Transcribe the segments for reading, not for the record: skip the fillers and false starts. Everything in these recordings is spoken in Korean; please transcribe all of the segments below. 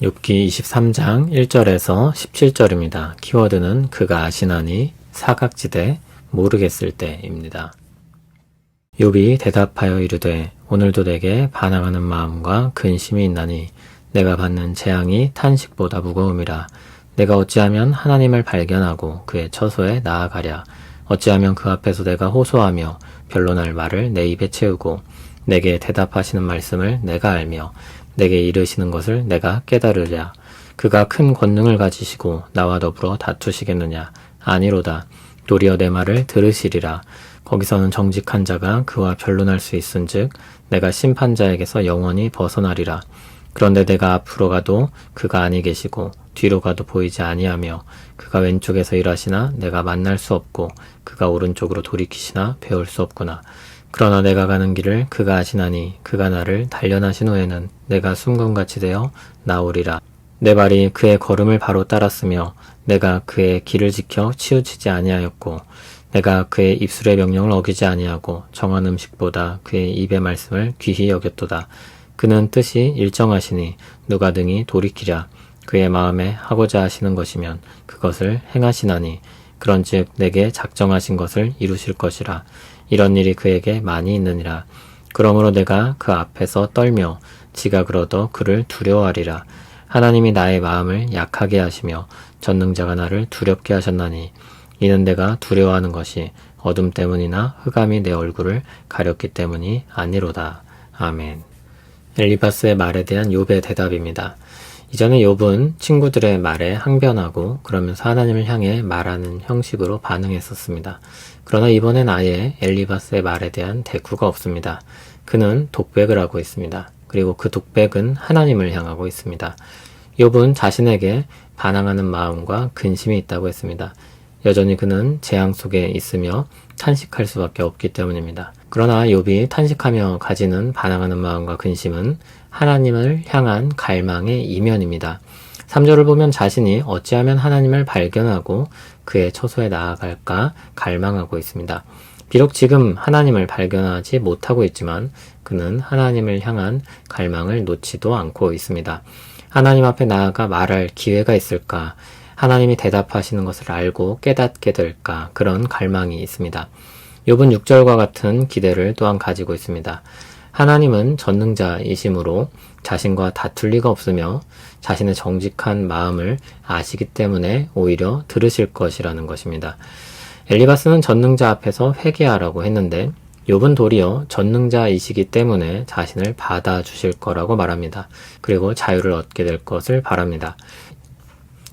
욥기 23장 1절에서 17절입니다. 키워드는 그가 아시나니, 사각지대, 모르겠을 때입니다. 욥이 대답하여 이르되 오늘도 내게 반항하는 마음과 근심이 있나니 내가 받는 재앙이 탄식보다 무거움이라. 내가 어찌하면 하나님을 발견하고 그의 처소에 나아가랴. 어찌하면 그 앞에서 내가 호소하며 변론할 말을 내 입에 채우고 내게 대답하시는 말씀을 내가 알며 내게 이르시는 것을 내가 깨달으랴. 그가 큰 권능을 가지시고 나와 더불어 다투시겠느냐? 아니로다. 도리어 내 말을 들으시리라. 거기서는 정직한 자가 그와 변론할 수 있은즉 내가 심판자에게서 영원히 벗어나리라. 그런데 내가 앞으로 가도 그가 아니 계시고 뒤로 가도 보이지 아니하며 그가 왼쪽에서 일하시나 내가 만날 수 없고 그가 오른쪽으로 돌이키시나 배울 수 없구나. 그러나 내가 가는 길을 그가 아시나니 그가 나를 단련하신 후에는 내가 숨금같이 되어 나오리라. 내 발이 그의 걸음을 바로 따랐으며 내가 그의 길을 지켜 치우치지 아니하였고 내가 그의 입술의 명령을 어기지 아니하고 정한 음식보다 그의 입의 말씀을 귀히 여겼도다. 그는 뜻이 일정하시니 누가 등이 돌이키랴. 그의 마음에 하고자 하시는 것이면 그것을 행하시나니 그런즉 내게 작정하신 것을 이루실 것이라. 이런 일이 그에게 많이 있느니라. 그러므로 내가 그 앞에서 떨며 지각을 얻어 그를 두려워하리라. 하나님이 나의 마음을 약하게 하시며 전능자가 나를 두렵게 하셨나니 이는 내가 두려워하는 것이 어둠 때문이나 흑암이 내 얼굴을 가렸기 때문이 아니로다. 아멘. 엘리바스의 말에 대한 욥의 대답입니다. 이전에 욥은 친구들의 말에 항변하고 그러면서 하나님을 향해 말하는 형식으로 반응했었습니다. 그러나 이번엔 아예 엘리바스의 말에 대한 대꾸가 없습니다. 그는 독백을 하고 있습니다. 그리고 그 독백은 하나님을 향하고 있습니다. 욥은 자신에게 반항하는 마음과 근심이 있다고 했습니다. 여전히 그는 재앙 속에 있으며 탄식할 수밖에 없기 때문입니다. 그러나 욥이 탄식하며 가지는 반항하는 마음과 근심은 하나님을 향한 갈망의 이면입니다. 3절을 보면 자신이 어찌하면 하나님을 발견하고 그의 처소에 나아갈까 갈망하고 있습니다. 비록 지금 하나님을 발견하지 못하고 있지만 그는 하나님을 향한 갈망을 놓지도 않고 있습니다. 하나님 앞에 나아가 말할 기회가 있을까? 하나님이 대답하시는 것을 알고 깨닫게 될까? 그런 갈망이 있습니다. 욥은 6절과 같은 기대를 또한 가지고 있습니다. 하나님은 전능자이심으로 자신과 다툴 리가 없으며 자신의 정직한 마음을 아시기 때문에 오히려 들으실 것이라는 것입니다. 엘리바스는 전능자 앞에서 회개하라고 했는데 욥은 도리어 전능자이시기 때문에 자신을 받아주실 거라고 말합니다. 그리고 자유를 얻게 될 것을 바랍니다.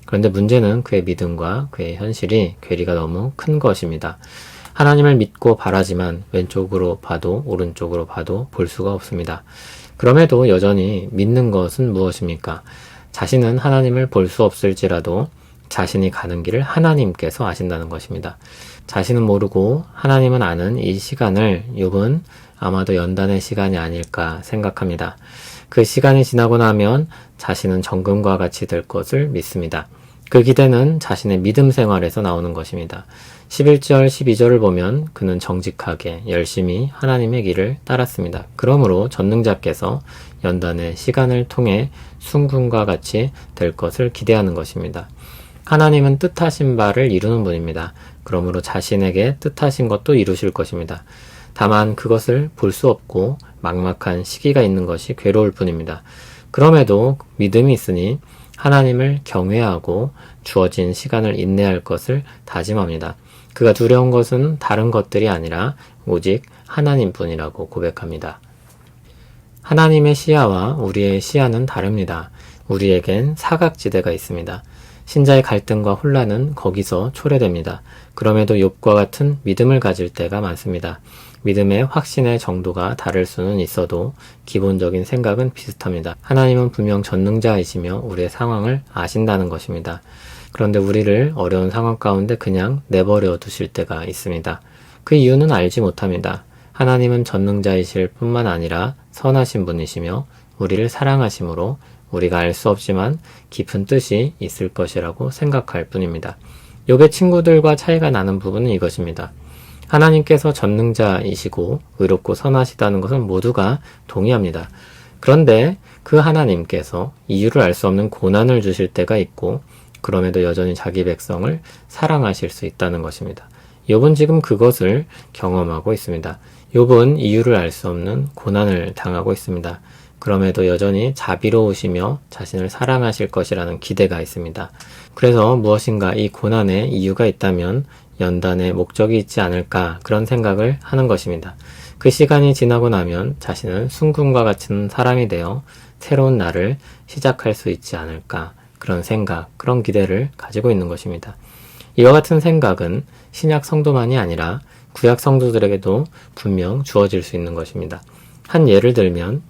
그런데 문제는 그의 믿음과 그의 현실이 괴리가 너무 큰 것입니다. 하나님을 믿고 바라지만 왼쪽으로 봐도 오른쪽으로 봐도 볼 수가 없습니다. 그럼에도 여전히 믿는 것은 무엇입니까? 자신은 하나님을 볼 수 없을지라도 자신이 가는 길을 하나님께서 아신다는 것입니다. 자신은 모르고 하나님은 아는 이 시간을 욥은 아마도 연단의 시간이 아닐까 생각합니다. 그 시간이 지나고 나면 자신은 정금과 같이 될 것을 믿습니다. 그 기대는 자신의 믿음 생활에서 나오는 것입니다. 11절, 12절을 보면 그는 정직하게 열심히 하나님의 길을 따랐습니다. 그러므로 전능자께서 연단의 시간을 통해 순금과 같이 될 것을 기대하는 것입니다. 하나님은 뜻하신 바를 이루는 분입니다. 그러므로 자신에게 뜻하신 것도 이루실 것입니다. 다만 그것을 볼 수 없고 막막한 시기가 있는 것이 괴로울 뿐입니다. 그럼에도 믿음이 있으니 하나님을 경외하고 주어진 시간을 인내할 것을 다짐합니다. 그가 두려운 것은 다른 것들이 아니라 오직 하나님뿐이라고 고백합니다. 하나님의 시야와 우리의 시야는 다릅니다. 우리에겐 사각지대가 있습니다. 신자의 갈등과 혼란은 거기서 초래됩니다. 그럼에도 욥과 같은 믿음을 가질 때가 많습니다. 믿음의 확신의 정도가 다를 수는 있어도 기본적인 생각은 비슷합니다. 하나님은 분명 전능자이시며 우리의 상황을 아신다는 것입니다. 그런데 우리를 어려운 상황 가운데 그냥 내버려 두실 때가 있습니다. 그 이유는 알지 못합니다. 하나님은 전능자이실 뿐만 아니라 선하신 분이시며 우리를 사랑하심으로 우리가 알 수 없지만 깊은 뜻이 있을 것이라고 생각할 뿐입니다. 욥의 친구들과 차이가 나는 부분은 이것입니다. 하나님께서 전능자이시고 의롭고 선하시다는 것은 모두가 동의합니다. 그런데 그 하나님께서 이유를 알 수 없는 고난을 주실 때가 있고 그럼에도 여전히 자기 백성을 사랑하실 수 있다는 것입니다. 욥은 지금 그것을 경험하고 있습니다. 욥은 이유를 알 수 없는 고난을 당하고 있습니다. 그럼에도 여전히 자비로우시며 자신을 사랑하실 것이라는 기대가 있습니다. 그래서 무엇인가 이 고난에 이유가 있다면 연단의 목적이 있지 않을까 그런 생각을 하는 것입니다. 그 시간이 지나고 나면 자신은 순금과 같은 사람이 되어 새로운 날을 시작할 수 있지 않을까 그런 생각, 그런 기대를 가지고 있는 것입니다. 이와 같은 생각은 신약 성도만이 아니라 구약 성도들에게도 분명 주어질 수 있는 것입니다. 한 예를 들면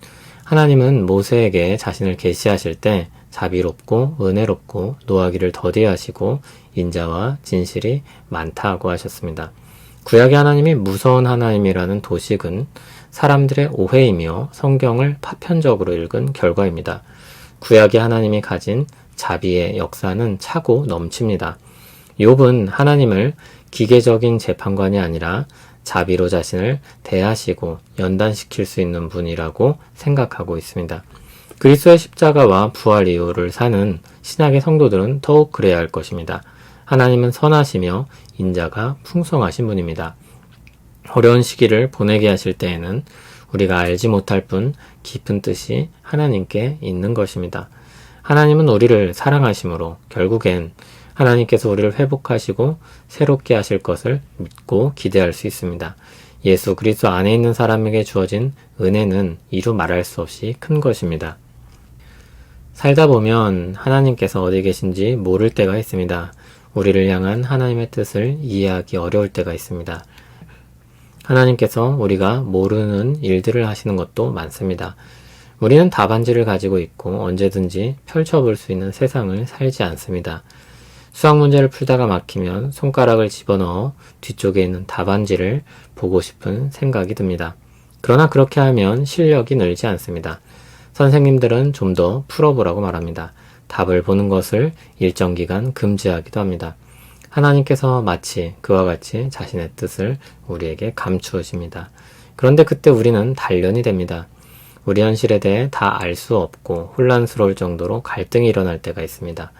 하나님은 모세에게 자신을 계시하실 때 자비롭고 은혜롭고 노하기를 더디하시고 인자와 진실이 많다고 하셨습니다. 구약의 하나님이 무서운 하나님이라는 도식은 사람들의 오해이며 성경을 파편적으로 읽은 결과입니다. 구약의 하나님이 가진 자비의 역사는 차고 넘칩니다. 욥은 하나님을 기계적인 재판관이 아니라 자비로 자신을 대하시고 연단시킬 수 있는 분이라고 생각하고 있습니다. 그리스도의 십자가와 부활 이후를 사는 신약의 성도들은 더욱 그래야 할 것입니다. 하나님은 선하시며 인자가 풍성하신 분입니다. 어려운 시기를 보내게 하실 때에는 우리가 알지 못할 뿐 깊은 뜻이 하나님께 있는 것입니다. 하나님은 우리를 사랑하심으로 결국엔 하나님께서 우리를 회복하시고 새롭게 하실 것을 믿고 기대할 수 있습니다. 예수 그리스도 안에 있는 사람에게 주어진 은혜는 이루 말할 수 없이 큰 것입니다. 살다 보면 하나님께서 어디 계신지 모를 때가 있습니다. 우리를 향한 하나님의 뜻을 이해하기 어려울 때가 있습니다. 하나님께서 우리가 모르는 일들을 하시는 것도 많습니다. 우리는 답안지를 가지고 있고 언제든지 펼쳐볼 수 있는 세상을 살지 않습니다. 수학 문제를 풀다가 막히면 손가락을 집어넣어 뒤쪽에 있는 답안지를 보고 싶은 생각이 듭니다. 그러나 그렇게 하면 실력이 늘지 않습니다. 선생님들은 좀 더 풀어보라고 말합니다. 답을 보는 것을 일정 기간 금지하기도 합니다. 하나님께서 마치 그와 같이 자신의 뜻을 우리에게 감추으십니다. 그런데 그때 우리는 단련이 됩니다. 우리 현실에 대해 다 알 수 없고 혼란스러울 정도로 갈등이 일어날 때가 있습니다.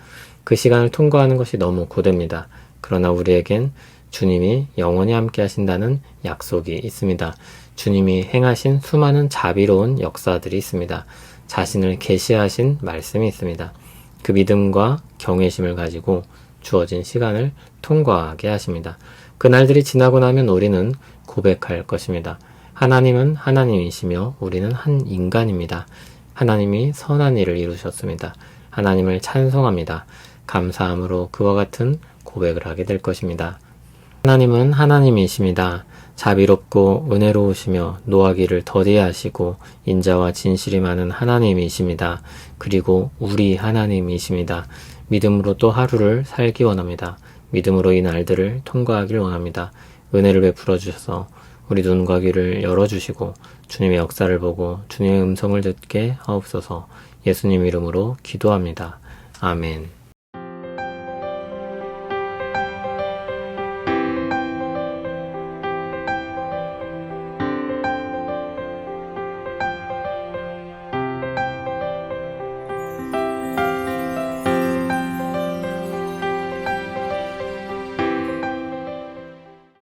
그 시간을 통과하는 것이 너무 고됩니다. 그러나 우리에겐 주님이 영원히 함께 하신다는 약속이 있습니다. 주님이 행하신 수많은 자비로운 역사들이 있습니다. 자신을 계시하신 말씀이 있습니다. 그 믿음과 경외심을 가지고 주어진 시간을 통과하게 하십니다. 그날들이 지나고 나면 우리는 고백할 것입니다. 하나님은 하나님이시며 우리는 한 인간입니다. 하나님이 선한 일을 이루셨습니다. 하나님을 찬송합니다. 감사함으로 그와 같은 고백을 하게 될 것입니다. 하나님은 하나님이십니다. 자비롭고 은혜로우시며 노하기를 더디하시고 인자와 진실이 많은 하나님이십니다. 그리고 우리 하나님이십니다. 믿음으로 또 하루를 살기 원합니다. 믿음으로 이 날들을 통과하길 원합니다. 은혜를 베풀어 주셔서 우리 눈과 귀를 열어주시고 주님의 역사를 보고 주님의 음성을 듣게 하옵소서. 예수님 이름으로 기도합니다. 아멘.